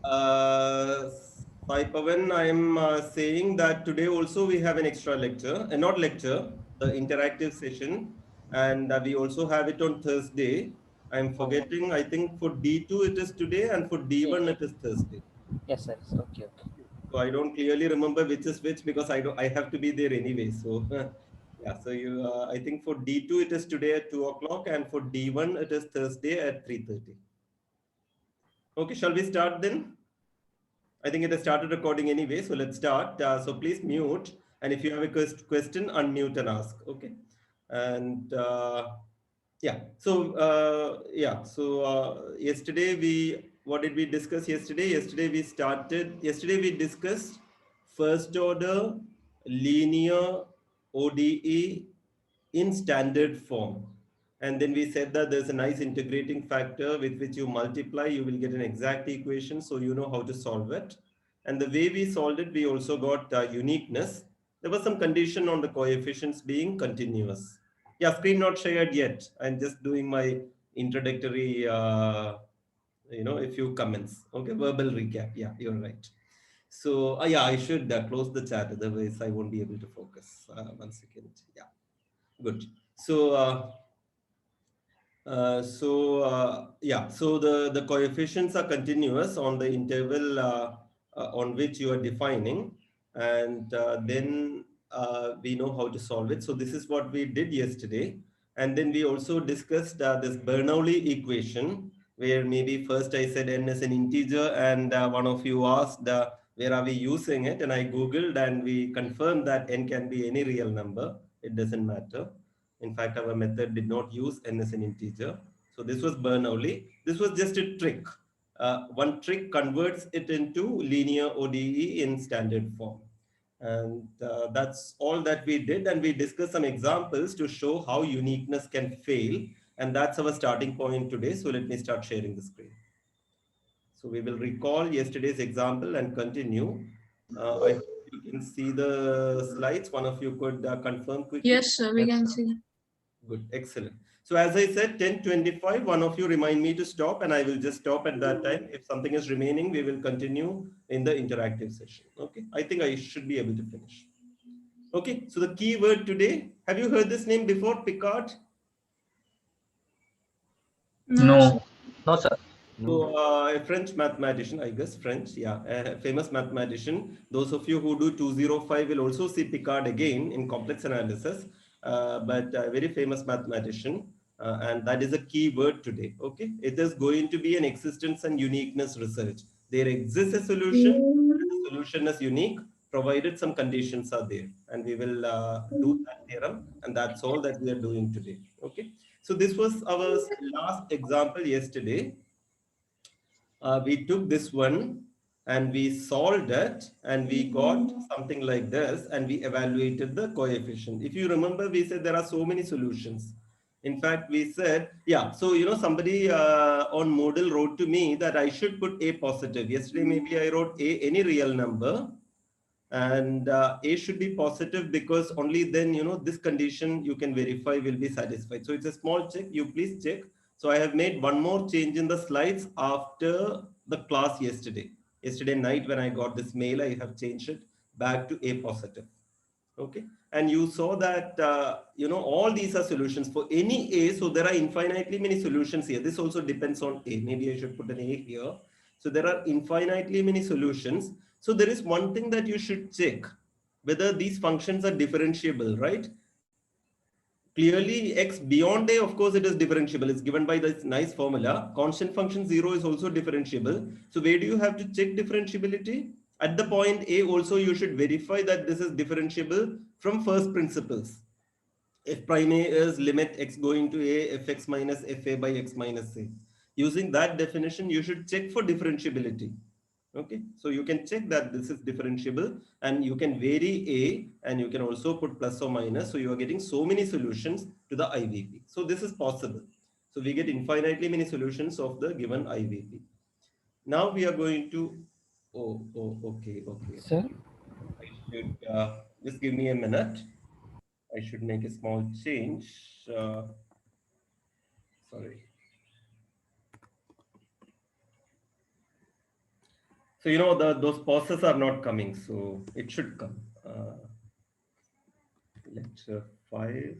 Uh, Sai Pavan, I am saying that today also we have an extra lecture, not lecture, the interactive session, and we also have it on Thursday. I am Oh, forgetting, I think for D2 it is today and for yes. D1 it is Thursday. Yes, sir. Okay, okay. So I don't clearly remember which is which because I have to be there anyway. So yeah, so I think for D2 it is today at 2 o'clock and for D1 it is Thursday at 3:30. Okay, shall we start then? I think it has started recording anyway, so let's start. So please mute, and if you have a question, unmute and ask. Okay, and yeah. Yesterday what did we discuss yesterday? Yesterday we discussed first order linear ODE in standard form. And then we said that there's a nice integrating factor with which you multiply, you will get an exact equation, so you know how to solve it. And the way we solved it, we also got uniqueness. There was some condition on the coefficients being continuous. Yeah, screen not shared yet. I'm just doing my introductory, a few comments. Okay, verbal recap. Yeah, you're right. So yeah, I should close the chat, otherwise I won't be able to focus. 1 second. Yeah, good. So so the coefficients are continuous on the interval on which you are defining, and then we know how to solve it. So this is what we did yesterday, and then we also discussed this Bernoulli equation, where maybe first I said n is an integer, and one of you asked where are we using it, and I googled and we confirmed that n can be any real number. It doesn't matter. In fact, our method did not use n as an integer. So this was Bernoulli. This was just a trick. One trick converts it into linear ODE in standard form. And that's all that we did. And we discussed some examples to show how uniqueness can fail. And that's our starting point today. So let me start sharing the screen. So we will recall yesterday's example and continue. I hope you can see the slides. One of you could confirm quickly. Yes, sir, we Yes, can sir. see. Good, excellent. So as I said, 10:25, one of you remind me to stop and I will just stop at that time. If something is remaining, we will continue in the interactive session. Okay, I think I should be able to finish. Okay, so the key word today, have you heard this name before, Picard? No, sir. No. No, sir. So a French mathematician, I guess, French, yeah, a famous mathematician. Those of you who do 205 will also see Picard again in complex analysis, but a very famous mathematician. And that is a key word today, okay? It is going to be an existence and uniqueness research. There exists a solution, and the solution is unique, provided some conditions are there. And we will do that theorem, and that's all that we are doing today, okay? So this was our last example yesterday. We took this one and we solved it and we got something like this and we evaluated the coefficient. If you remember, we said there are so many solutions. In fact, we said, yeah, so, somebody on Moodle wrote to me that I should put A positive. Yesterday, maybe I wrote A, any real number, and A should be positive because only then, this condition you can verify will be satisfied. So it's a small check. You please check. So I have made one more change in the slides after the class yesterday. Yesterday night when I got this mail, I have changed it back to A positive. Okay. And you saw that, all these are solutions for any A. So there are infinitely many solutions here. This also depends on A. Maybe I should put an A here. So there are infinitely many solutions. So there is one thing that you should check, whether these functions are differentiable, right? Clearly, x beyond a, of course, it is differentiable. It's given by this nice formula. Constant function 0 is also differentiable. So where do you have to check differentiability? At the point A also, you should verify that this is differentiable from first principles. F prime A is limit x going to A, fx minus fa by x minus a. Using that definition, you should check for differentiability. Okay, so you can check that this is differentiable and you can vary A and you can also put plus or minus. So you are getting so many solutions to the IVP. So this is possible. So we get infinitely many solutions of the given IVP. Now we are going to, okay. Sir? I should, just give me a minute. I should make a small change. Sorry. So, those pauses are not coming, so it should come. Lecture 5.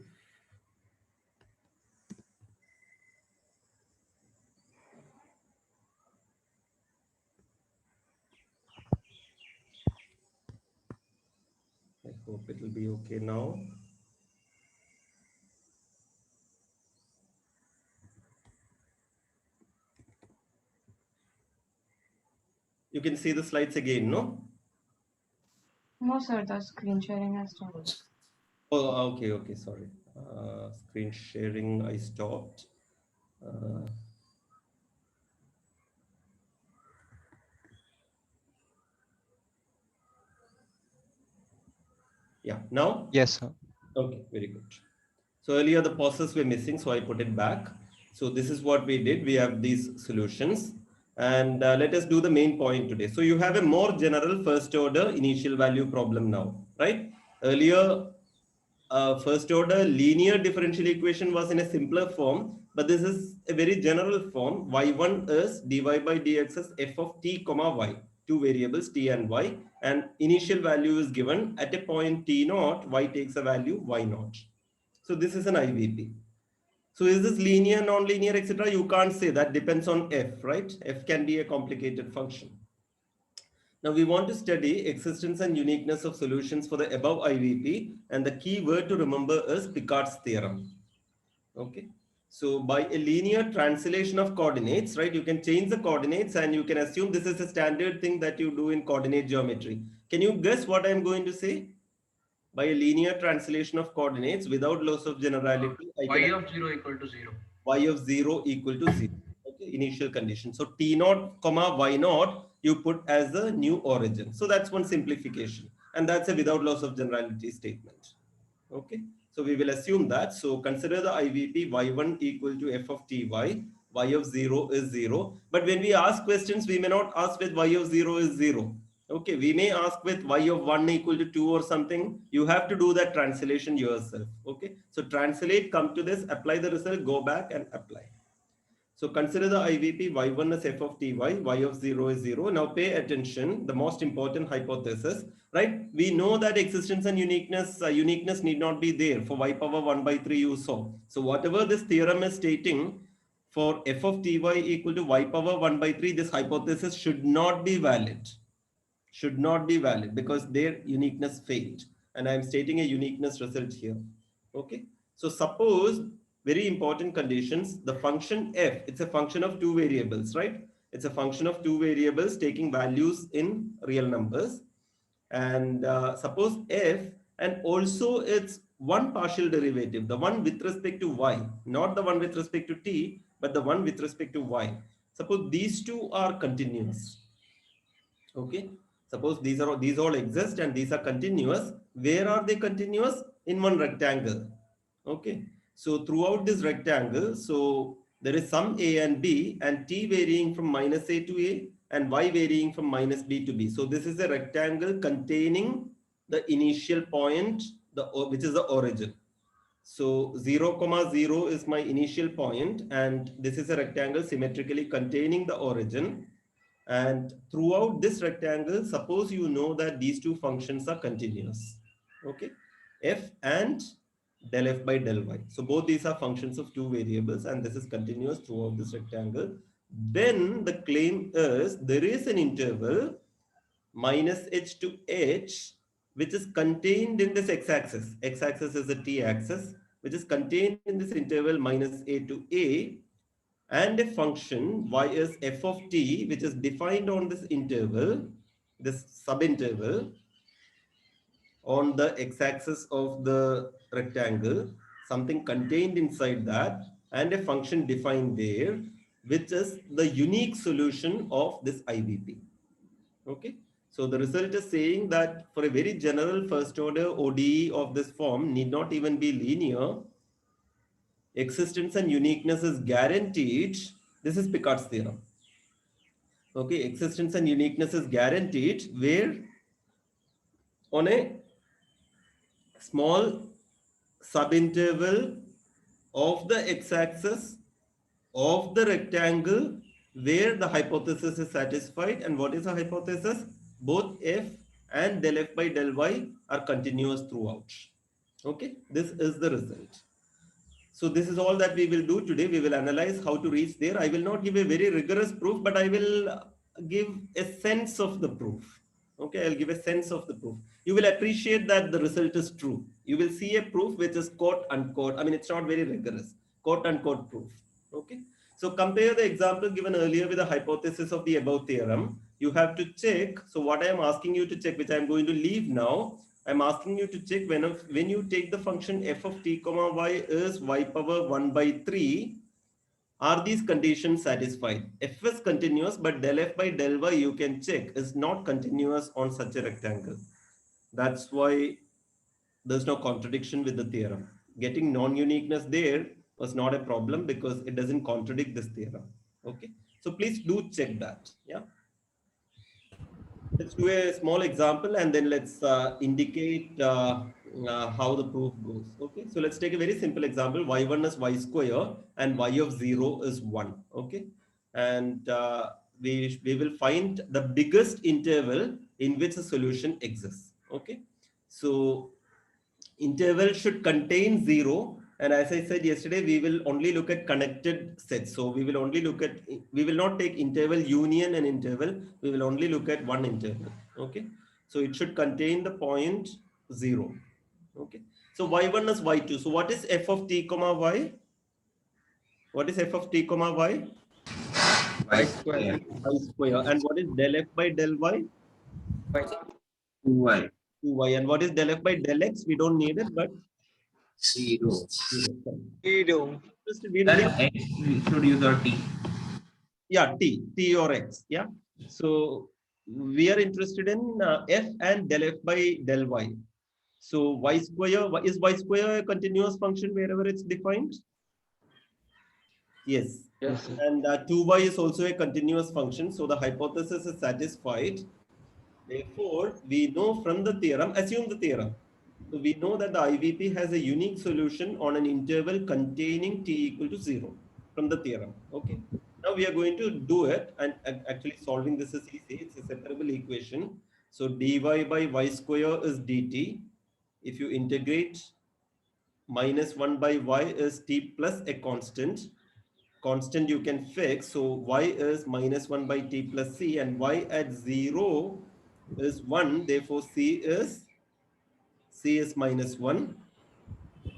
I hope it will be okay now. You can see the slides again, no? No, sir, the screen sharing has stopped. Oh, okay, sorry. Screen sharing, I stopped. Uh, yeah, now? Yes, sir. Okay, very good. So earlier the pauses were missing, so I put it back. So this is what we did. We have these solutions. And let us do the main point today. So you have a more general first order initial value problem now, right? Earlier, first order linear differential equation was in a simpler form, but this is a very general form. Y1 is dy by dx is f of t comma y, two variables t and y, and initial value is given at a point t naught, y takes a value y naught. So this is an IVP. So is this linear, non-linear, etc.? You can't say. That depends on f, right? F can be a complicated function. Now we want to study existence and uniqueness of solutions for the above IVP, and the key word to remember is Picard's theorem. Okay. So by a linear translation of coordinates, right, you can change the coordinates and you can assume this is a standard thing that you do in coordinate geometry. Can you guess what I'm going to say? By a linear translation of coordinates without loss of generality, I Y can of 0 equal to 0. y of 0 equal to 0. Okay, initial condition. So t naught comma y naught you put as the new origin. So that's one simplification, and that's a without loss of generality statement. Okay, so we will assume that. So consider the IVP y1 equal to f of ty, y of 0 is 0. But when we ask questions, we may not ask with y of 0 is 0. Okay, we may ask with y of 1 equal to 2 or something. You have to do that translation yourself. Okay, so translate, come to this, apply the result, go back and apply. So consider the IVP y1 is f of ty, y of 0 is 0. Now pay attention, the most important hypothesis, right? We know that existence and uniqueness need not be there. For y power 1 by 3 you saw. So whatever this theorem is stating, for f of ty equal to y power 1 by 3, this hypothesis should not be valid. Should not be valid because their uniqueness failed. And I'm stating a uniqueness result here. Okay. So suppose, very important conditions, the function f, it's a function of two variables, right? It's a function of two variables taking values in real numbers. And suppose f, and also it's one partial derivative, the one with respect to y, not the one with respect to t, but the one with respect to y. Suppose these two are continuous. Okay, suppose these all exist and these are continuous. Where are they continuous? In one rectangle. Okay, so throughout this rectangle, so there is some a and b, and t varying from minus a to a and y varying from minus b to b. So this is a rectangle containing the initial point, which is the origin. So 0, 0 is my initial point, and this is a rectangle symmetrically containing the origin. And throughout this rectangle, suppose you know that these two functions are continuous. Okay, f and del f by del y. So both these are functions of two variables, and this is continuous throughout this rectangle. Then the claim is there is an interval minus h to h, which is contained in this x-axis. X-axis is the t-axis, which is contained in this interval minus a to a, and a function y is f of t, which is defined on this interval, this subinterval on the x-axis of the rectangle, something contained inside that, and a function defined there, which is the unique solution of this IVP. Okay, so the result is saying that for a very general first order ODE of this form need not even be linear. Existence and uniqueness is guaranteed. This is Picard's theorem. Okay, existence and uniqueness is guaranteed where on a small subinterval of the x-axis of the rectangle where the hypothesis is satisfied. And what is the hypothesis? Both f and del f by del y are continuous throughout. Okay, this is the result. So this is all that we will do today. We will analyze how to reach there. I will not give a very rigorous proof, but I will give a sense of the proof. Okay, I'll give a sense of the proof. You will appreciate that the result is true. You will see a proof which is quote unquote. I mean, it's not very rigorous. Quote unquote proof. Okay. So compare the example given earlier with the hypothesis of the above theorem. You have to check. So what I am asking you to check, which I am going to leave now, I'm asking you to check when you take the function f of t comma y is y power 1 by 3, are these conditions satisfied? F is continuous, but del f by del y you can check is not continuous on such a rectangle. That's why there's no contradiction with the theorem. Getting non-uniqueness there was not a problem because it doesn't contradict this theorem. Okay, so please do check that. Yeah. Let's do a small example and then let's indicate how the proof goes. Okay, so let's take a very simple example. Y1 is y square and y of 0 is 1. Okay, and we will find the biggest interval in which a solution exists. Okay, so interval should contain 0. And as I said yesterday, we will only look at connected sets. So we will not take interval union and interval. We will only look at one interval. Okay. So it should contain the point 0. Okay. So y1 is y2. So what is f of t comma y? What is f of t comma y? Y square. Y square. And what is del f by del y? 2y. 2y. And what is del f by del x? We don't need it, but 0. 0. Then x we should use our t. Yeah, t or x. Yeah. So we are interested in f and del f by del y. So y square, is y square a continuous function wherever it's defined? Yes. Yes. And 2y is also a continuous function. So the hypothesis is satisfied. Therefore, we know from the theorem, assume the theorem. So we know that the IVP has a unique solution on an interval containing t equal to 0 from the theorem. Okay. Now we are going to do it, and actually solving this is easy. It's a separable equation. So dy by y square is dt. If you integrate, minus 1 by y is t plus a constant. Constant you can fix. So y is minus 1 by t plus c, and y at 0 is 1. Therefore, c is minus 1.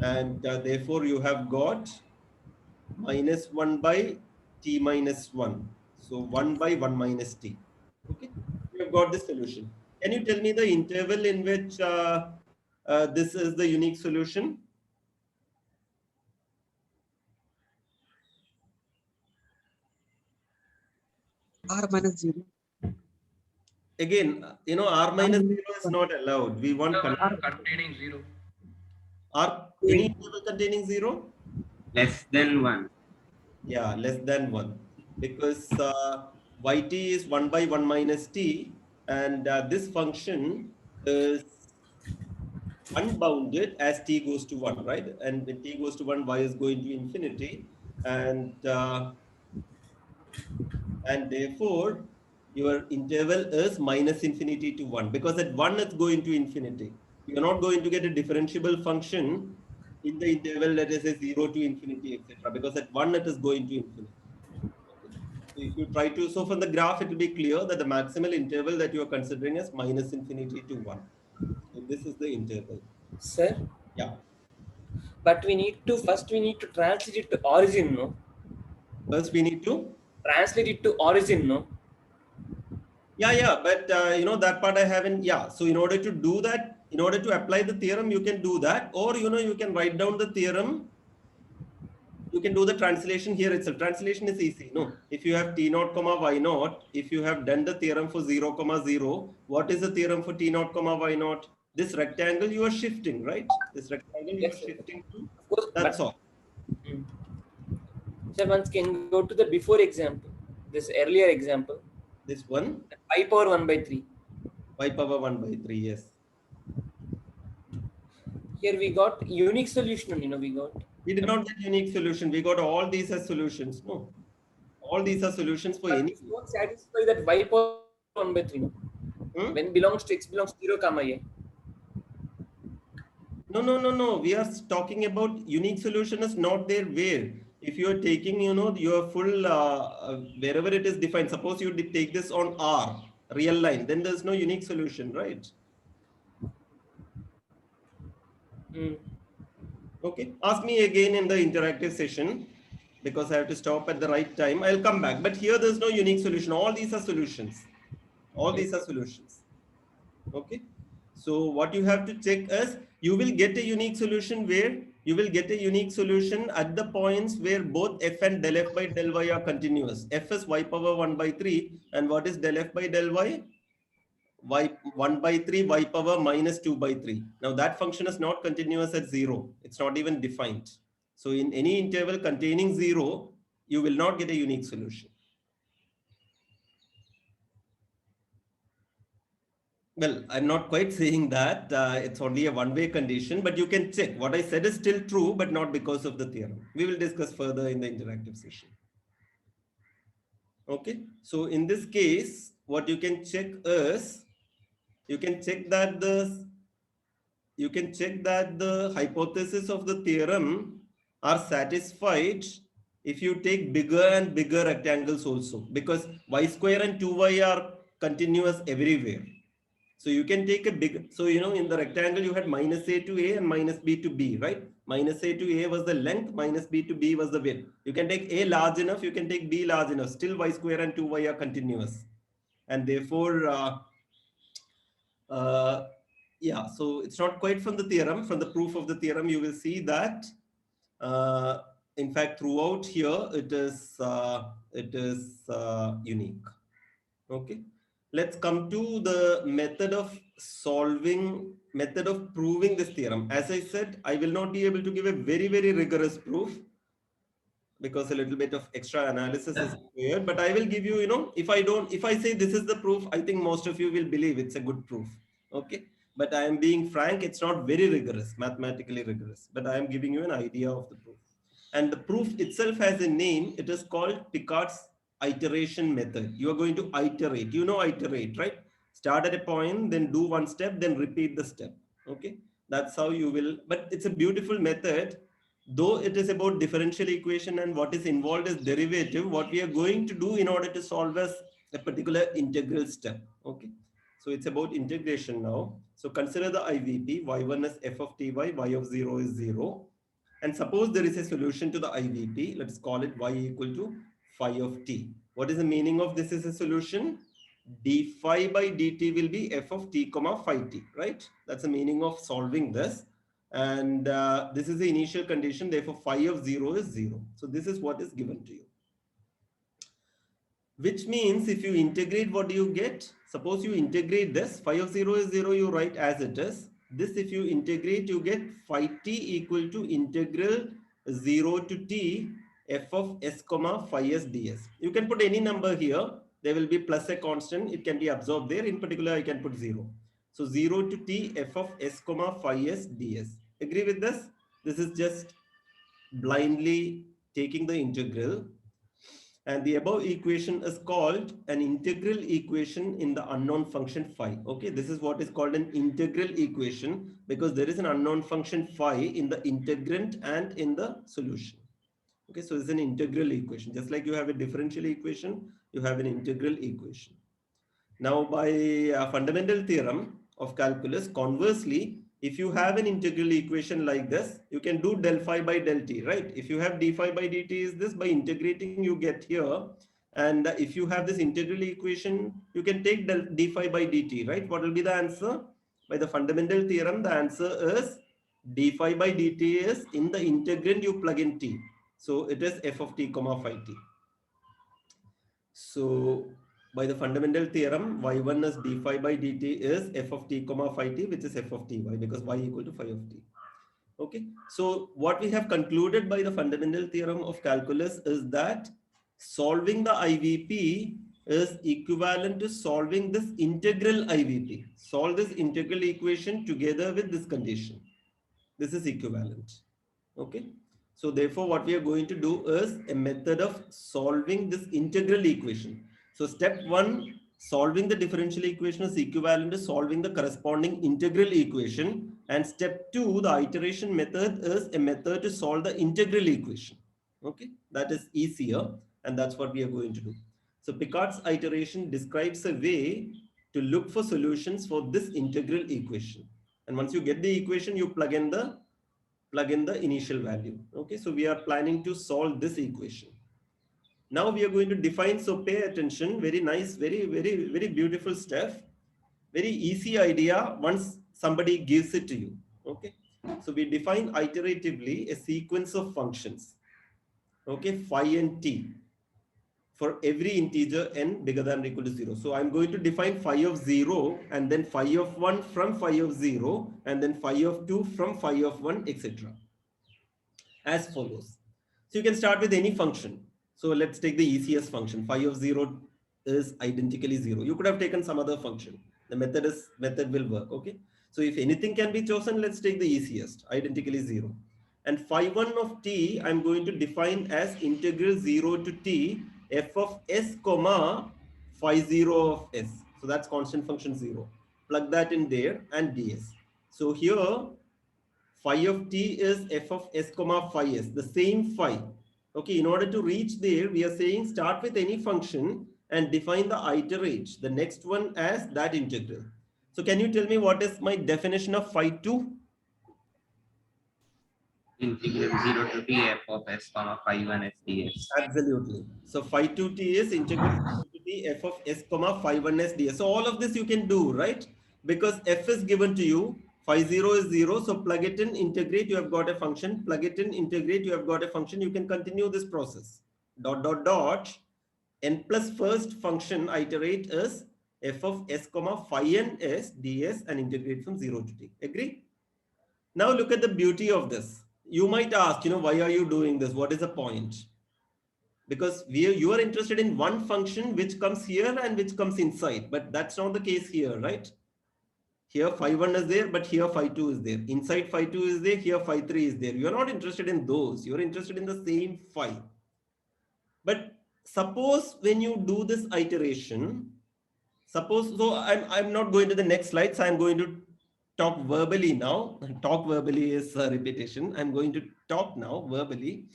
And therefore, you have got minus 1 by t minus 1. So 1 by 1 minus t. Okay, you have got the solution. Can you tell me the interval in which this is the unique solution? R minus 0. Again, r minus 0 is not allowed. We want R containing 0. any interval containing 0? Less than 1. Yeah, less than 1. Because yt is 1 by 1 minus t, and this function is unbounded as t goes to 1, right? And when t goes to 1, y is going to infinity, and therefore your interval is minus infinity to 1, because at 1 it's going to infinity. You are not going to get a differentiable function in the interval, let us say 0 to infinity, etc. Because at 1 it is going to infinity. So if you try to, so from the graph, it will be clear that the maximal interval that you are considering is minus infinity to 1. So this is the interval. Sir, Yeah. but we need to translate it to origin, no? First, we need to Translate it to origin, no? Yeah, but that part I haven't. Yeah, so in order to do that, in order to apply the theorem, you can do that, or you can write down the theorem. You can do the translation here itself. Translation is easy. No, if you have t naught comma y naught, if you have done the theorem for 0 comma 0, what is the theorem for t naught comma y naught? This rectangle you are shifting, right? This rectangle you are shifting to. Of course, That's all. Sir, once can go to the before example, this earlier example. This one. Y power 1 by 3. Y power 1 by 3. Yes. Here we got unique solution. We got. We did not get unique solution. We got all these as solutions. No. All these are solutions for But any. this won't satisfy that y power 1 by 3. No? Hmm? When belongs to x belongs to 0, comma a. No. We are talking about unique solution is not there where. If you are taking, your full, wherever it is defined, suppose you take this on R, real line, then there's no unique solution, right? Mm. Okay. Ask me again in the interactive session because I have to stop at the right time. I'll come back. But here there's no unique solution. All these are solutions. All these are solutions. Okay. So what you have to check is you will get a unique solution where you will get a unique solution at the points where both f and del f by del y are continuous. F is y power 1 by 3 and what is del f by del y? Y 1 by 3 y power minus 2 by 3. Now that function is not continuous at 0. It's not even defined. So in any interval containing 0, you will not get a unique solution. Well, I'm not quite saying that it's only a one-way condition, but you can check. What I said is still true, but not because of the theorem. We will discuss further in the interactive session. Okay. So in this case, what you can check is you can check that the hypothesis of the theorem are satisfied if you take bigger and bigger rectangles also, because y square and 2y are continuous everywhere. So you can take a big, so in the rectangle you had minus a to a and minus b to b, right? Minus a to a was the length, minus b to b was the width. You can take a large enough, you can take b large enough, still y square and 2y are continuous. And therefore, yeah, so it's not quite from the theorem. From the proof of the theorem, you will see that, in fact, throughout here, it is unique. Okay. Let's come to the method of proving this theorem. As I said, I will not be able to give a very, very rigorous proof because a little bit of extra analysis is required, but I will give you, if I say this is the proof, I think most of you will believe it's a good proof. Okay. But I am being frank, it's not very rigorous, mathematically rigorous, but I am giving you an idea of the proof. And the proof itself has a name. It is called Picard's iteration method. You are going to iterate, iterate, right? Start at a point, then do one step, then repeat the step. Okay. That's how you will, but it's a beautiful method. Though it is about differential equation and what is involved is derivative, what we are going to do in order to solve as a particular integral step. Okay. So it's about integration now. So consider the IVP, y1 is f of ty, y of 0 is 0. And suppose there is a solution to the IVP, let's call it y equal to phi of t. What is the meaning of this is a solution? D phi by dt will be f of t comma phi t, right? That's the meaning of solving this. And this is the initial condition, therefore phi of 0 is 0. So this is what is given to you. Which means if you integrate, what do you get? Suppose you integrate this, phi of 0 is 0, you write as it is. This if you integrate, you get phi t equal to integral 0 to t f of s comma phi s ds. You can put any number here. There will be plus a constant. It can be absorbed there. In particular, I can put 0. So 0 to t f of s comma phi s ds. Agree with this? This is just blindly taking the integral. And the above equation is called an integral equation in the unknown function phi. Okay, this is what is called an integral equation because there is an unknown function phi in the integrand and in the solution. Okay, so it's an integral equation. Just like you have a differential equation, you have an integral equation. Now, by a fundamental theorem of calculus, conversely, if you have an integral equation like this, you can do del phi by del t, right? If you have d phi by dt is this, by integrating you get here. And if you have this integral equation, you can take del d phi by dt, right? What will be the answer? By the fundamental theorem, the answer is d phi by dt is in the integrand you plug in t. So it is f of t comma phi t. So by the fundamental theorem, y1 is d phi by dt is f of t comma phi t, which is f of ty, because y equal to phi of t. Okay. So what we have concluded by the fundamental theorem of calculus is that solving the IVP is equivalent to solving this integral IVP. Solve this integral equation together with this condition. This is equivalent. Okay. So therefore, what we are going to do is a method of solving this integral equation. So step 1, solving the differential equation is equivalent to solving the corresponding integral equation. And step 2, the iteration method is a method to solve the integral equation. Okay, that is easier, and that's what we are going to do. So Picard's iteration describes a way to look for solutions for this integral equation. And once you get the equation, you plug in the initial value. Okay, so we are planning to solve this equation. Now we are going to define, so pay attention, very nice, very beautiful stuff, very easy idea once somebody gives it to you. Okay, so we define iteratively a sequence of functions, okay, phi and t, for every integer n bigger than or equal to 0. So I'm going to define phi of 0 and then phi of 1 from phi of 0 and then phi of 2 from phi of 1, etc. as follows. So you can start with any function. So let's take the easiest function. Phi of 0 is identically 0. You could have taken some other function. The method will work. Okay. So if anything can be chosen, let's take the easiest, identically 0. And phi 1 of t, I'm going to define as integral 0 to t f of s comma phi 0 of s. So that's constant function 0. Plug that in there and ds. So here phi of t is f of s comma phi s, the same phi. Okay, in order to reach there, we are saying start with any function and define the iterate, the next one as that integral. So can you tell me what is my definition of phi 2? Integral 0 to t f of s comma phi 1 s ds. Absolutely. So phi 2t is integral 0 to t f of s comma phi 1 s ds. So all of this you can do, right? Because f is given to you, phi 0 is 0. So plug it in, integrate, you have got a function. Plug it in, integrate, you have got a function. You can continue this process. Dot, dot, dot. N plus first function iterate is f of s comma phi n s ds and integrate from 0 to t. Agree? Now look at the beauty of this. You might ask, why are you doing this? What is the point? Because you are interested in one function which comes here and which comes inside, but that's not the case here, right? Here phi 1 is there, but here phi 2 is there. Inside phi 2 is there, here phi 3 is there. You're not interested in those. You're interested in the same phi. But suppose when you do this iteration, so I'm not going to the next slide, so I'm going to talk verbally now. Talk verbally is repetition. I'm going to talk now verbally.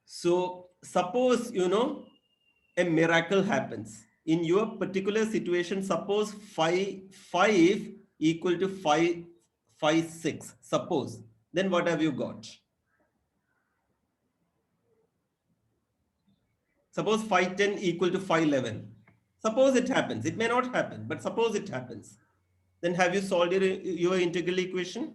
So suppose, a miracle happens. In your particular situation, suppose phi 5 equal to phi 6. Suppose. Then what have you got? Suppose phi 10 equal to phi 11. Suppose it happens. It may not happen, but suppose it happens. Then have you solved your integral equation?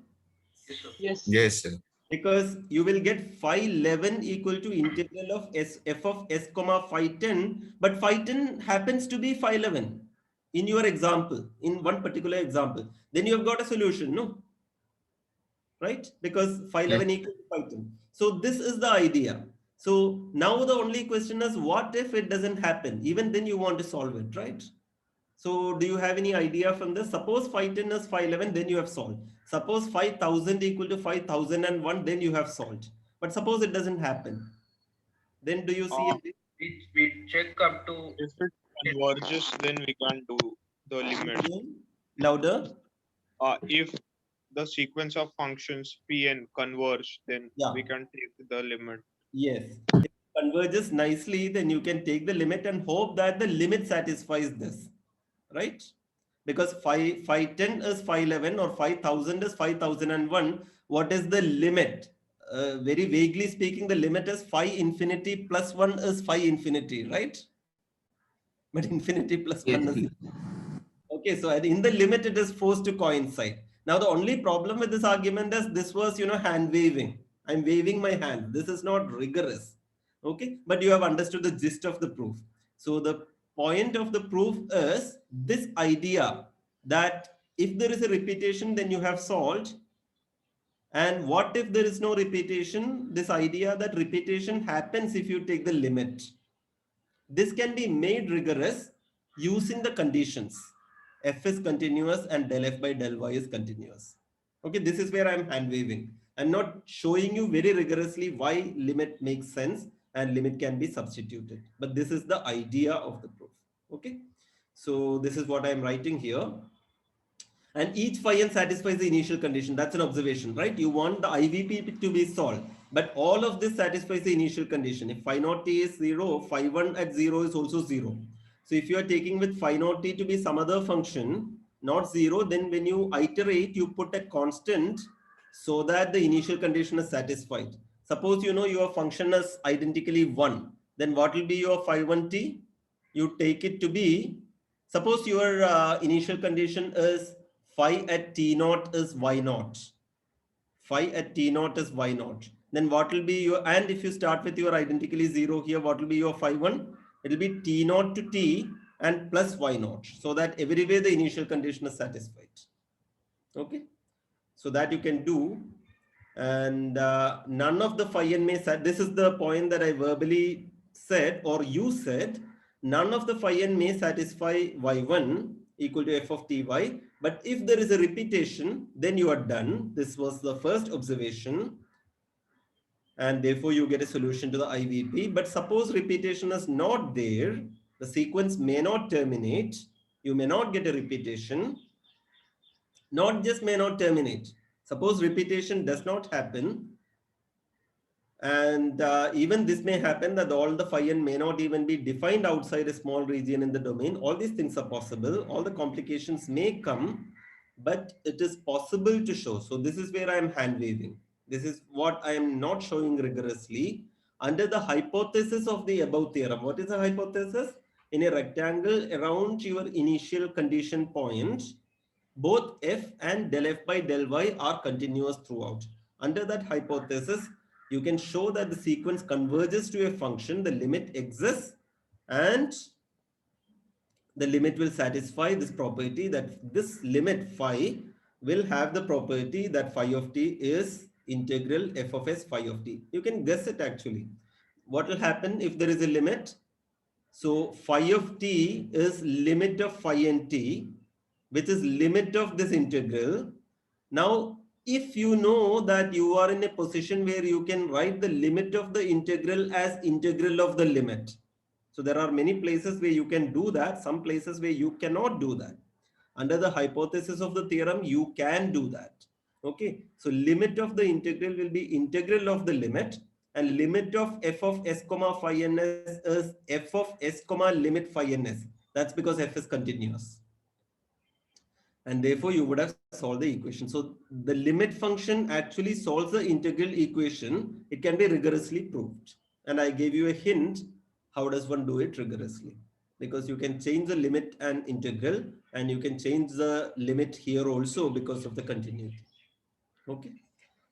Yes, sir. Because you will get phi 11 equal to integral of f of s comma phi 10, but phi 10 happens to be phi 11 in your example, in one particular example. Then you have got a solution, no? Right? Because phi 11 equals to phi 10. So this is the idea. So now the only question is, what if it doesn't happen? Even then you want to solve it, right? So do you have any idea from this? Suppose phi 10 is phi 11, then you have solved. Suppose 5000 equal to 5001, then you have solved. But suppose it doesn't happen. Then do you see it? We check up to. If it converges, then we can't do the limit. Louder. If the sequence of functions Pn converge, then we can take the limit. Yes. If it converges nicely, then you can take the limit and hope that the limit satisfies this. Right? Because phi 10 is phi 11 or 5000 is 5001. What is the limit? Very vaguely speaking, the limit is phi infinity plus 1 is phi infinity, right? But infinity plus 1 is... Okay, so in the limit, it is forced to coincide. Now, the only problem with this argument is this was, hand waving. I'm waving my hand. This is not rigorous. Okay, but you have understood the gist of the proof. So the point of the proof is this idea that if there is a repetition, then you have solved. And what if there is no repetition? This idea that repetition happens if you take the limit. This can be made rigorous using the conditions. F is continuous and del f by del y is continuous. Okay, this is where I'm hand waving. and not showing you very rigorously why limit makes sense and limit can be substituted. But this is the idea of the proof. Okay. So this is what I'm writing here. And each phi n satisfies the initial condition. That's an observation, right? You want the IVP to be solved, but all of this satisfies the initial condition. If phi naught t is 0, phi 1 at 0 is also 0. So if you are taking with phi naught t to be some other function, not 0, then when you iterate, you put a constant so that the initial condition is satisfied. Suppose you know your function is identically 1, then what will be your phi 1 t? You take it to be, suppose your initial condition is phi at t naught is y naught. Phi at t naught is y naught. Then what will be your, and if you start with your identically 0 here, what will be your phi 1? It will be t naught to t and plus y naught. So that everywhere the initial condition is satisfied. Okay. So that you can do. And none of the phi n may set. This is the point that I verbally said, or you said, none of the phi n may satisfy y1 equal to f of ty. But if there is a repetition, then you are done. This was the first observation. And therefore you get a solution to the IVP. But suppose repetition is not there, the sequence may not terminate. You may not get a repetition. Not just may not terminate. Suppose repetition does not happen. And even this may happen that all the phi n may not even be defined outside a small region in the domain. All these things are possible. All the complications may come, but it is possible to show. So this is where I am hand waving. This is what I am not showing rigorously. Under the hypothesis of the above theorem, what is the hypothesis? In a rectangle around your initial condition point, both f and del f by del y are continuous throughout. Under that hypothesis, you can show that the sequence converges to a function, the limit exists, and the limit will satisfy this property that this limit phi will have the property that phi of t is integral f of s phi of t. You can guess it actually. What will happen if there is a limit? So phi of t is limit of phi n t, which is limit of this integral. Now, if you know that you are in a position where you can write the limit of the integral as integral of the limit. So there are many places where you can do that, some places where you cannot do that. Under the hypothesis of the theorem, you can do that. Okay, so limit of the integral will be integral of the limit, and limit of f of s comma phi ns is f of s comma limit phi ns. That's because f is continuous. And therefore you would have solved the equation. So the limit function actually solves the integral equation. It can be rigorously proved. And I gave you a hint. How does one do it rigorously? Because you can change the limit and integral, and you can change the limit here also because of the continuity. Okay.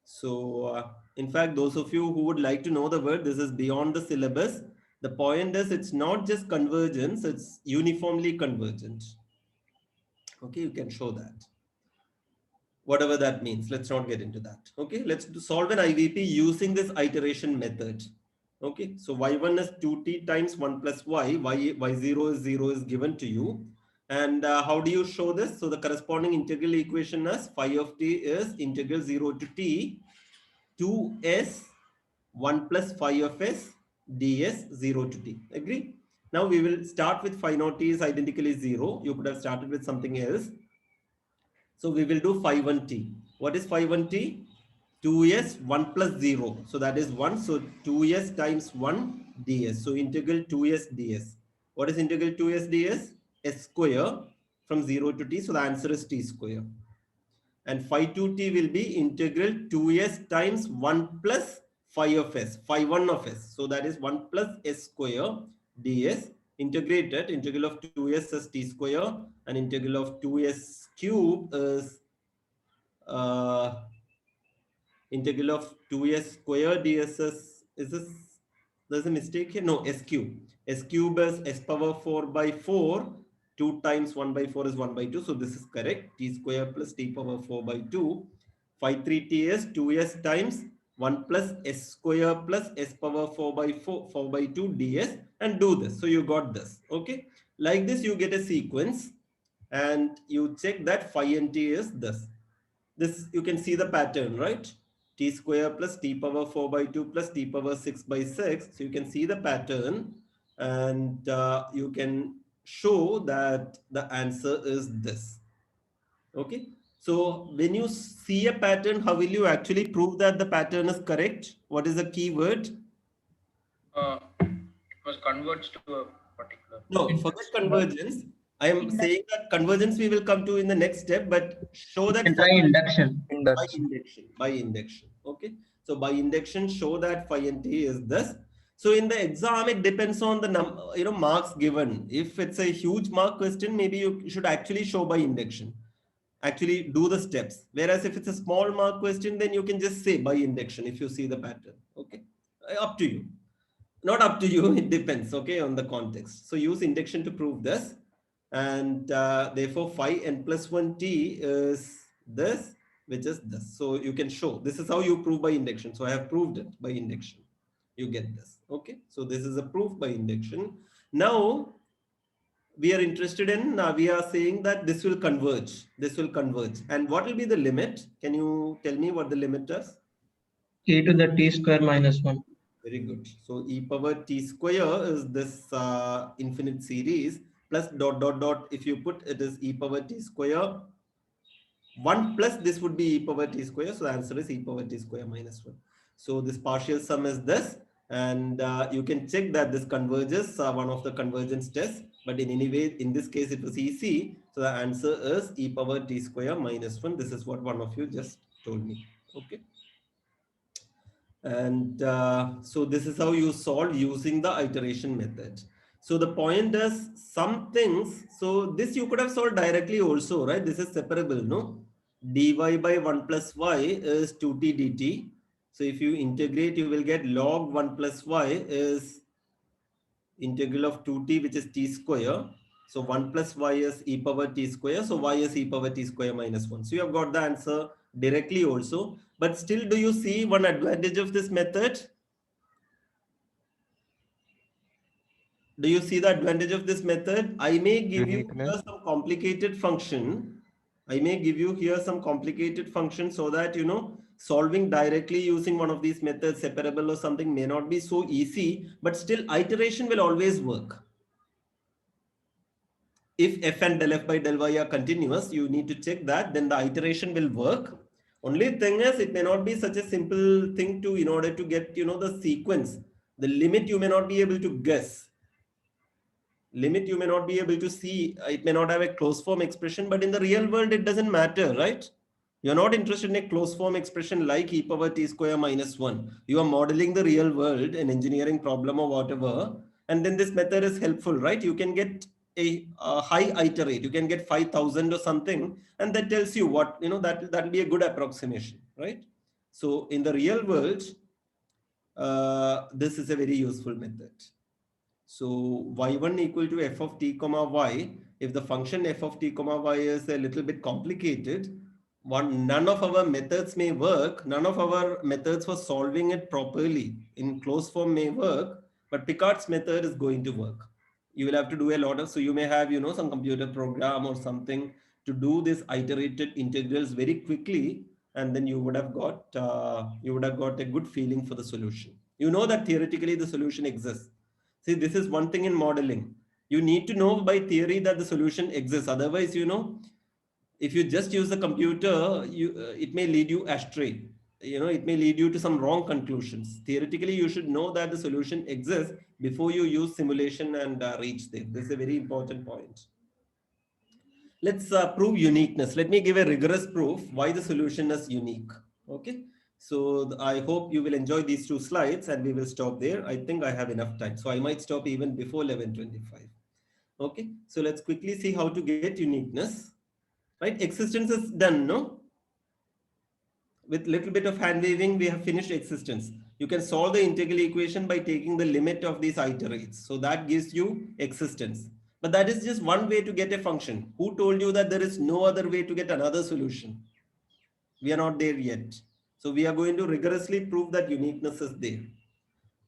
So in fact, those of you who would like to know the word, this is beyond the syllabus. The point is it's not just convergence, it's uniformly convergent. Okay, you can show that. Whatever that means, let's not get into that. Okay, let's solve an IVP using this iteration method. Okay, so y1 is 2t times 1 plus y0 is 0 is given to you. And how do you show this? So the corresponding integral equation as phi of t is integral 0 to t 2s 1 plus phi of s ds 0 to t. Agree? Now we will start with phi naught t is identically 0. You could have started with something else. So we will do phi 1t. What is phi 1t? 2s 1 plus 0. So that is 1. So 2s times 1 ds. So integral 2s ds. What is integral 2s ds? S square from 0 to t. So the answer is t square. And phi 2t will be integral 2s times 1 plus phi of s, phi 1 of s. So that is 1 plus s square ds. Integrated, integral of 2s is t square, and integral of 2s cube is integral of 2s square ds is this, there's a mistake here? No, s cube. S cube is s power 4 by 4. 2 times 1 by 4 is 1 by 2. So this is correct. T square plus t power 4 by 2. Phi 3t is 2s times 1 plus s square plus s power 4 by 4 by 2 ds, and do this. So you got this. Okay. Like this, you get a sequence and you check that phi nt is this. This you can see the pattern, right? t square plus t power 4 by 2 plus t power 6 by 6. So you can see the pattern, and you can show that the answer is this. Okay. So when you see a pattern, how will you actually prove that the pattern is correct? What is the key word? It was converged to a particular. No, forget convergence. I am saying that convergence we will come to in the next step, but show that Try induction. by induction. By induction. Okay. So by induction, show that phi and t is this. So in the exam, it depends on the marks given. If it's a huge mark question, maybe you should actually show by induction. Actually do the steps. Whereas if it's a small mark question, then you can just say by induction if you see the pattern. Okay. Up to you. Not up to you, it depends, okay, on the context. So use induction to prove this. And therefore phi n plus 1t is this, which is this. So you can show, this is how you prove by induction. So I have proved it by induction. You get this, okay. So this is a proof by induction. Now we are interested in, we are saying that this will converge. This will converge. And what will be the limit? Can you tell me what the limit is? E to the t square minus 1. Very good. So e power t square is this infinite series plus dot dot dot. If you put it is e power t square 1 plus this would be e power t square. So the answer is e power t square minus 1. So this partial sum is this, and you can check that this converges, one of the convergence tests. But in any way, in this case, it was easy. So the answer is e power t square minus 1. This is what one of you just told me. Okay. And so this is how you solve using the iteration method. So the point is some things. So this you could have solved directly also, right? This is separable, no? dy by 1 plus y is 2t dt. So if you integrate, you will get log 1 plus y is integral of 2t, which is t square. So 1 plus y is e power t square. So y is e power t square minus 1. So you have got the answer directly also. But still, do you see one advantage of this method? Do you see the advantage of this method? I may give you here some complicated function. I may give you here some complicated function so that, solving directly using one of these methods, separable or something, may not be so easy, but still iteration will always work. If f and del f by del y are continuous, you need to check that, then the iteration will work. Only thing is, it may not be such a simple thing to, in order to get, the sequence, the limit you may not be able to guess. Limit you may not be able to see, it may not have a closed form expression, but in the real world, it doesn't matter, right? You're not interested in a closed form expression like e power t square minus 1. You are modeling the real world, an engineering problem or whatever. And then this method is helpful, right? You can get a high iterate, you can get 5,000 or something, and that tells you what, that'll be a good approximation, right? So in the real world, this is a very useful method. So y1 equal to f of t comma y. If the function f of t comma y is a little bit complicated, none of our methods may work. None of our methods for solving it properly in closed form may work, but Picard's method is going to work. You will have to do a lot of, so you may have, some computer program or something to do this iterated integrals very quickly, and then you would have got a good feeling for the solution. You know that theoretically the solution exists. See, this is one thing in modeling. You need to know by theory that the solution exists. Otherwise, if you just use the computer, it may lead you astray. It may lead you to some wrong conclusions. Theoretically, you should know that the solution exists before you use simulation and reach there. This is a very important point. Let's prove uniqueness. Let me give a rigorous proof why the solution is unique. Okay. So I hope you will enjoy these 2 slides, and we will stop there. I think I have enough time. So I might stop even before 11:25. Okay. So let's quickly see how to get uniqueness. Right. Existence is done, no? With little bit of hand waving, we have finished existence. You can solve the integral equation by taking the limit of these iterates. So that gives you existence. But that is just one way to get a function. Who told you that there is no other way to get another solution? We are not there yet. So we are going to rigorously prove that uniqueness is there.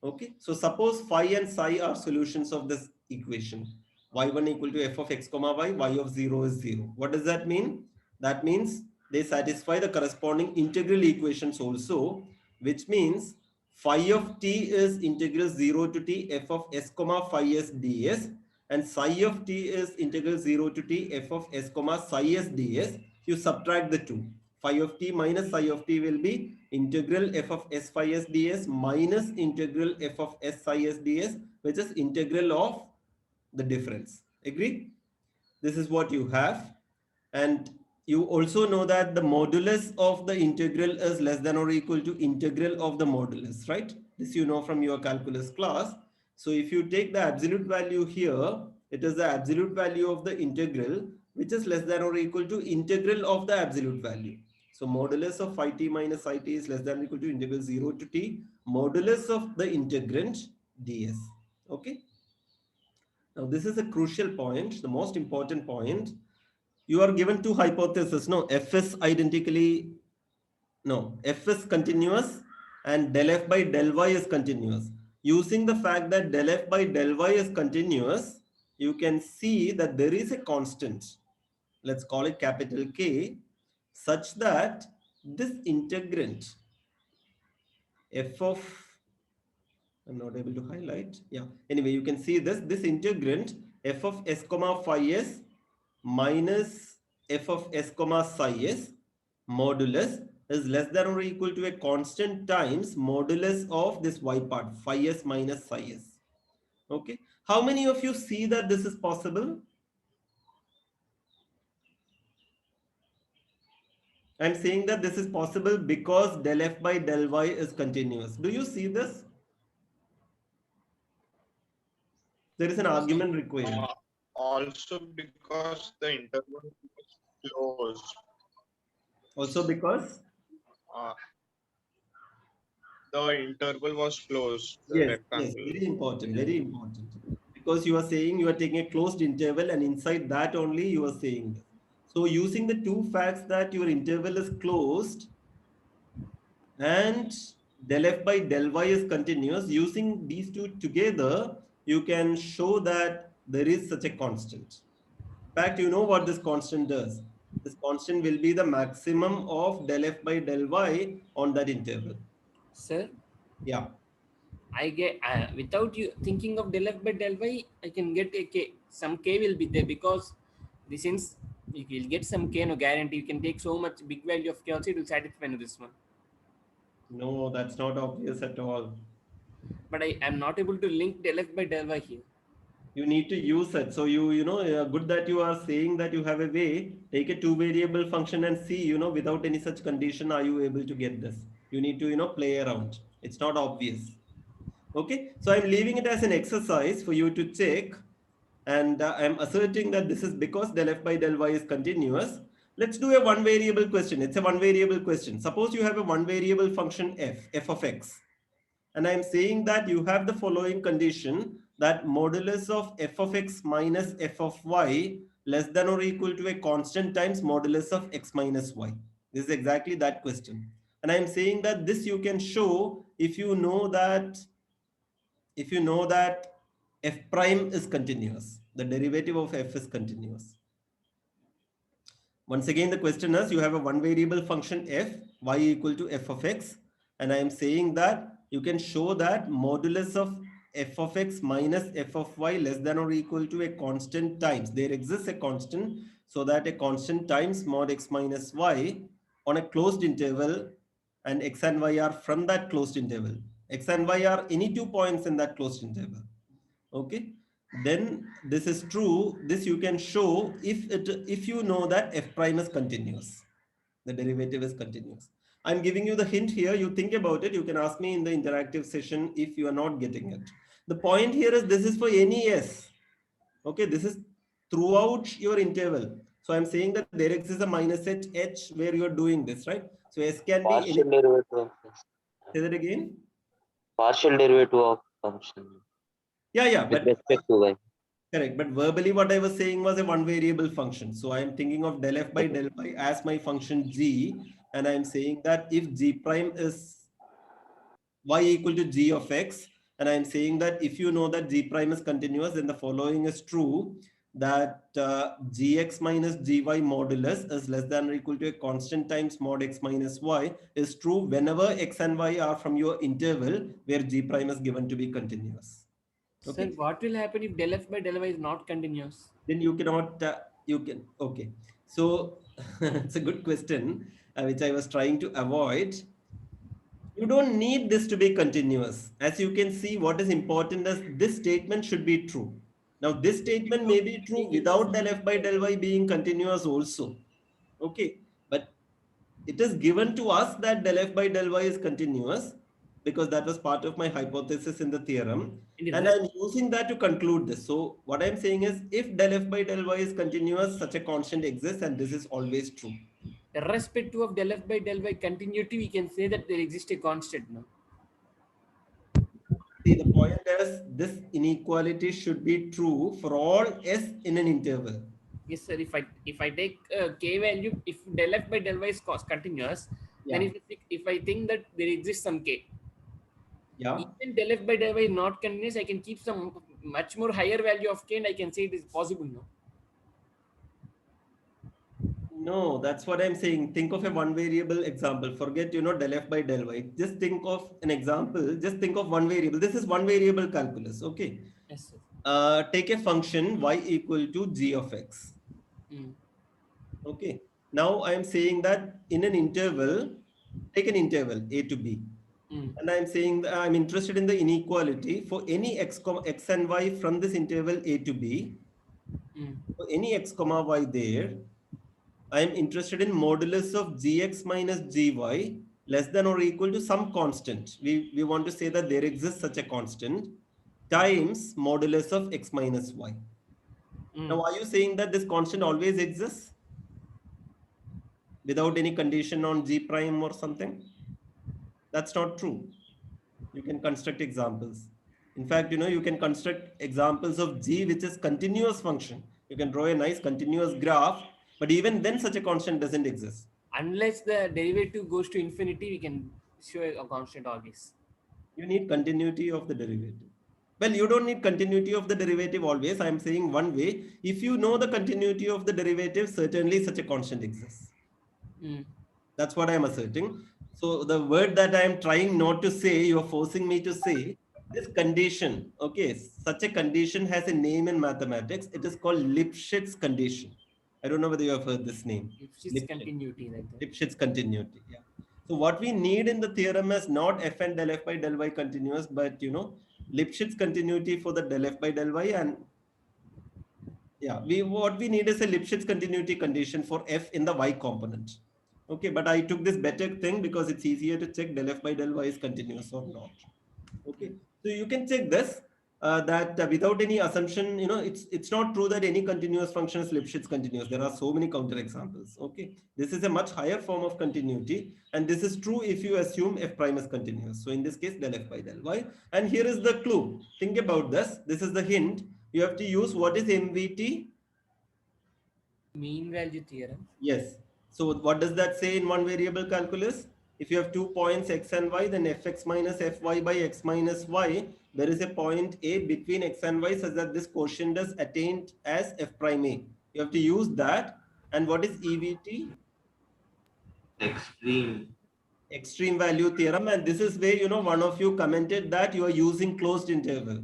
Okay. So suppose phi and psi are solutions of this equation. y1 equal to f of x comma y, y of 0 is 0. What does that mean? That means they satisfy the corresponding integral equations also, which means phi of t is integral 0 to t f of s comma phi s ds, and psi of t is integral 0 to t f of s comma psi s ds. You subtract the two. Phi of t minus psi of t will be integral f of s phi s ds minus integral f of s psi s ds, which is integral of the difference. Agree? This is what you have. And you also know that the modulus of the integral is less than or equal to integral of the modulus, right? This you know from your calculus class. So if you take the absolute value here, it is the absolute value of the integral, which is less than or equal to integral of the absolute value. So modulus of phi t minus psi t is less than or equal to integral 0 to t, modulus of the integrand ds. Okay. Now this is a crucial point, the most important point. You are given two hypotheses. No, f is identically, no, f is continuous and del f by del y is continuous. Using the fact that del f by del y is continuous, you can see that there is a constant, let's call it capital K, such that this integrand f of, I'm not able to highlight. Yeah. Anyway, you can see this integrand f of s comma phi s minus f of s comma psi s modulus is less than or equal to a constant times modulus of this y part phi s minus psi s. Okay. How many of you see that this is possible? I'm saying that this is possible because del f by del y is continuous. Do you see this? There is an argument required. Also because the interval was closed. Also because? The interval was closed. Yes, yes, very important, very important. Because you are saying you are taking a closed interval and inside that only you are saying this. So using the two facts that your interval is closed and del f by del y is continuous, using these two together, you can show that there is such a constant. In fact, you know what this constant does. This constant will be the maximum of del f by del y on that interval. Sir, Yeah. I get without you thinking of del f by del y, I can get a k. Some k will be there because the since you will get some k, no guarantee. You can take so much big value of k also, it will satisfy this one. No, that's not obvious at all. But I am not able to link del f by del y here. You need to use it. So you know, good that you are saying that you have a way, take a two variable function and see, you know, without any such condition, are you able to get this? You need to, you know, play around. It's not obvious. Okay. So I'm leaving it as an exercise for you to check. And I'm asserting that this is because del f by del y is continuous. Let's do a one variable question. It's a one variable question. Suppose you have a one variable function f of x. And I'm saying that you have the following condition that modulus of f of x minus f of y less than or equal to a constant times modulus of x minus y. This is exactly that question. And I'm saying that this you can show if you know that f prime is continuous. The derivative of f is continuous. Once again, the question is you have a one variable function f, y equal to f of x. And I am saying that you can show that modulus of f of x minus f of y less than or equal to a constant times. There exists a constant, so that a constant times mod x minus y on a closed interval, and x and y are from that closed interval. X and y are any 2 points in that closed interval. Okay. Then this is true. This you can show if you know that f prime is continuous. The derivative is continuous. I'm giving you the hint here. You think about it. You can ask me in the interactive session if you are not getting it. The point here is this is for any s. Okay, this is throughout your interval. So I'm saying that there exists a minus h where you are doing this, right? So s can be any. Partial derivative of this. Say that again. Partial derivative of function Yeah, with but respect to y. correct. But verbally, what I was saying was a one variable function. So I am thinking of del f by del y as my function g. And I am saying that if g prime is y equal to g of x, and I am saying that if you know that g prime is continuous, then the following is true, that gx minus gy modulus is less than or equal to a constant times mod x minus y is true whenever x and y are from your interval where g prime is given to be continuous. Sir, Okay. what will happen if del f by del y is not continuous? Then you cannot, okay. So it's a good question, which I was trying to avoid. You don't need this to be continuous. As you can see, what is important is this statement should be true. Now, this statement may be true without del f by del y being continuous also. Okay. But it is given to us that del f by del y is continuous because that was part of my hypothesis in the theorem. And I'm using that to conclude this. So what I'm saying is if del f by del y is continuous, such a constant exists and this is always true. Irrespective of del f by del y continuity, we can say that there exists a constant now. See, the point is this inequality should be true for all s in an interval. Yes, sir. If I take k value, if del f by del y is continuous, then if I think that there exists some k, even del f by del y is not continuous, I can keep some much more higher value of k and I can say it is possible now. No, that's what I'm saying. Think of a one variable example. Forget, del f by del y. Just think of an example. Just think of one variable. This is one variable calculus. Okay. Yes, sir. Take a function y equal to g of x. Okay. Now I'm saying that in an interval, take an interval a to b. And I'm saying that I'm interested in the inequality for any x and y from this interval a to b. For any x comma y there, I am interested in modulus of gx minus gy less than or equal to some constant. We want to say that there exists such a constant times modulus of x minus y. Now, are you saying that this constant always exists without any condition on g prime or something? That's not true. You can construct examples. In fact, you can construct examples of g, which is continuous function. You can draw a nice continuous graph, but even then such a constant doesn't exist. Unless the derivative goes to infinity, we can show a constant always. You need continuity of the derivative. Well, you don't need continuity of the derivative always. I'm saying one way. If you know the continuity of the derivative, certainly such a constant exists. That's what I'm asserting. So the word that I'm trying not to say, you're forcing me to say, this condition, okay, such a condition has a name in mathematics. It is called Lipschitz condition. I don't know whether you have heard this name. Lipschitz continuity. Like that. Lipschitz continuity, yeah. So what we need in the theorem is not f and del f by del y continuous, but Lipschitz continuity for the del f by del y, and what we need is a Lipschitz continuity condition for f in the y component. Okay, but I took this better thing because it's easier to check del f by del y is continuous or not. Okay, so you can check this that without any assumption, it's not true that any continuous function is Lipschitz continuous. There are so many counterexamples. Okay, this is a much higher form of continuity, and this is true if you assume f prime is continuous. So in this case, del f by del y. And here is the clue. Think about this. This is the hint. You have to use what is MVT? Mean value theorem. Yes. So what does that say in one variable calculus? If you have 2 points x and y, then fx minus fy by x minus y, there is a point A between x and y such that this quotient is attained as f prime A. You have to use that. And what is EVT? Extreme value theorem. And this is where, one of you commented that you are using closed interval.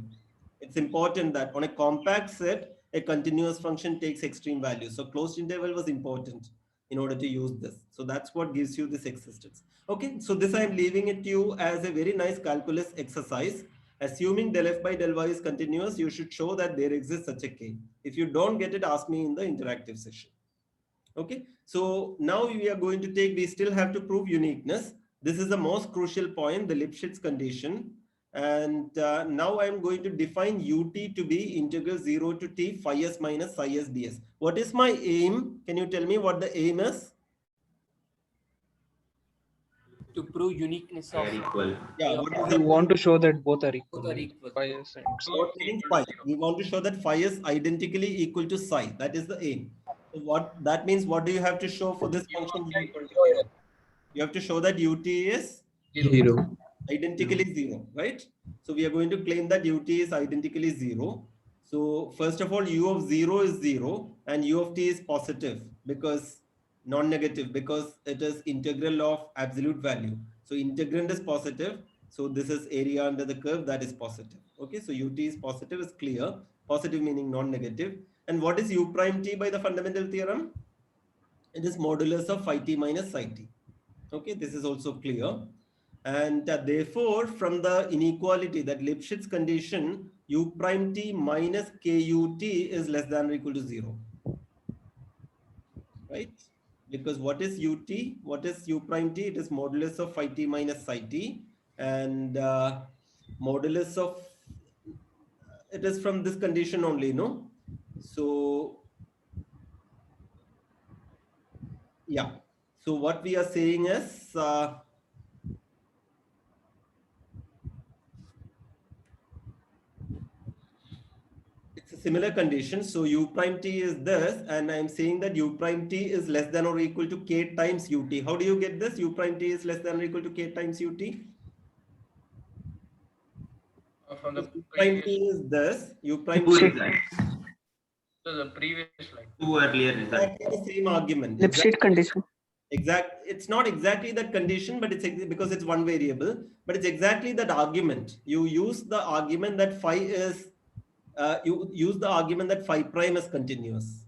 It's important that on a compact set, a continuous function takes extreme value. So closed interval was important in order to use this. So that's what gives you this existence. Okay, so this I'm leaving it to you as a very nice calculus exercise. Assuming del f by del y is continuous, you should show that there exists such a k. If you don't get it, ask me in the interactive session. Okay, so now we still have to prove uniqueness. This is the most crucial point, the Lipschitz condition. And now I'm going to define ut to be integral 0 to t phi s minus psi s ds. What is my aim? Can you tell me what the aim is? To prove uniqueness of equal. Yeah, we want to show that both are equal. Both are equal. Phi s and psi. Phi. We want to show that phi is identically equal to psi. That is the aim. So what that means, what do you have to show for this function? You have to show that ut is 0. Identically 0, right? So we are going to claim that ut is identically 0. So first of all, u of 0 is 0 and u of t is positive because non-negative, because it is integral of absolute value. So integrand is positive. So this is area under the curve, that is positive. Okay, so ut is positive is clear. Positive meaning non-negative. And what is u prime t by the fundamental theorem? It is modulus of phi t minus psi t. Okay, this is also clear. And therefore, from the inequality, that Lipschitz condition, u prime t minus kut is less than or equal to 0. Right? Because what is ut? What is u prime t? It is modulus of phi t minus psi t. And modulus of, it is from this condition only, no? So, yeah. So what we are saying is, it's a similar condition. So u prime t is this, and I'm saying that u prime t is less than or equal to k times ut. How do you get this? U prime t is less than or equal to k times ut. From the U prime t previous, is this. U prime Two t results. so the previous slide. Two earlier results. exactly the same argument. Lipschitz condition. It's not exactly that condition, but it's because it's one variable, but it's exactly that argument. You use the argument that phi is, you use the argument that phi prime is continuous.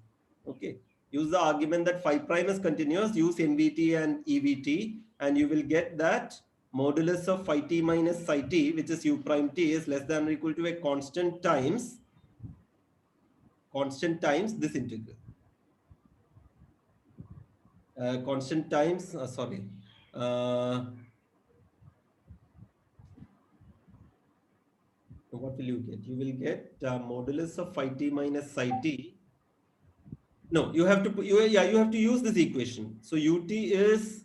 Okay. Use the argument that phi prime is continuous, use MVT and EVT, and you will get that modulus of phi t minus psi t, which is u prime t, is less than or equal to a constant times this integral. Constant times, sorry. What will you get? You will get modulus of phi t minus psi t. No, you have to put, you have to use this equation. So ut is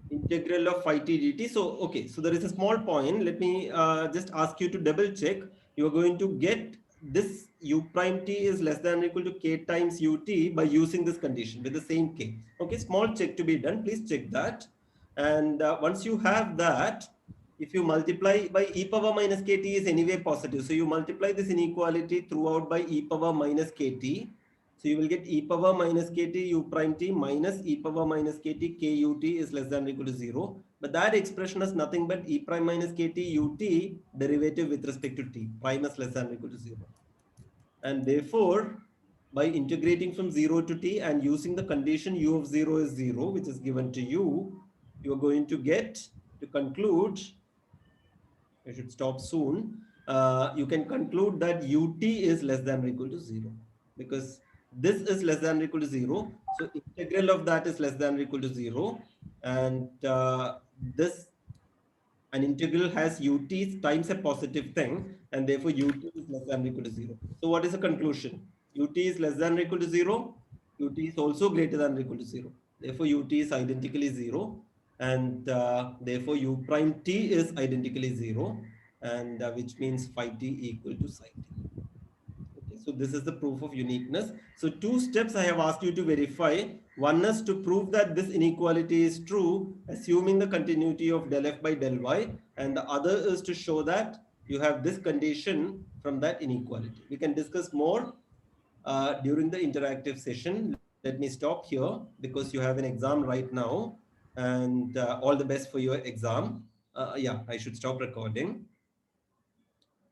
integral of phi t dt. So, okay, so there is a small point. Let me just ask you to double check. You are going to get this u prime t is less than or equal to k times ut by using this condition with the same k. Okay, small check to be done. Please check that. And once you have that, if you multiply by e power minus kt is anyway positive. So you multiply this inequality throughout by e power minus kt. So you will get e power minus kt u prime t minus e power minus kt kut is less than or equal to 0. But that expression is nothing but e prime minus kt ut derivative with respect to t. Prime is less than or equal to 0. And therefore, by integrating from 0 to t and using the condition u of 0 is 0, which is given to you, you are going to get to conclude, I should stop soon, you can conclude that ut is less than or equal to 0, because this is less than or equal to 0. So integral of that is less than or equal to 0. And this, an integral has ut times a positive thing, and therefore ut is less than or equal to 0. So what is the conclusion? Ut is less than or equal to 0. Ut is also greater than or equal to 0. Therefore ut is identically 0. And therefore u prime t is identically 0. And which means phi t equal to psi t. So this is the proof of uniqueness. So two steps I have asked you to verify. One is to prove that this inequality is true, assuming the continuity of del f by del y. And the other is to show that you have this condition from that inequality. We can discuss more during the interactive session. Let me stop here because you have an exam right now. And all the best for your exam. Yeah, I should stop recording.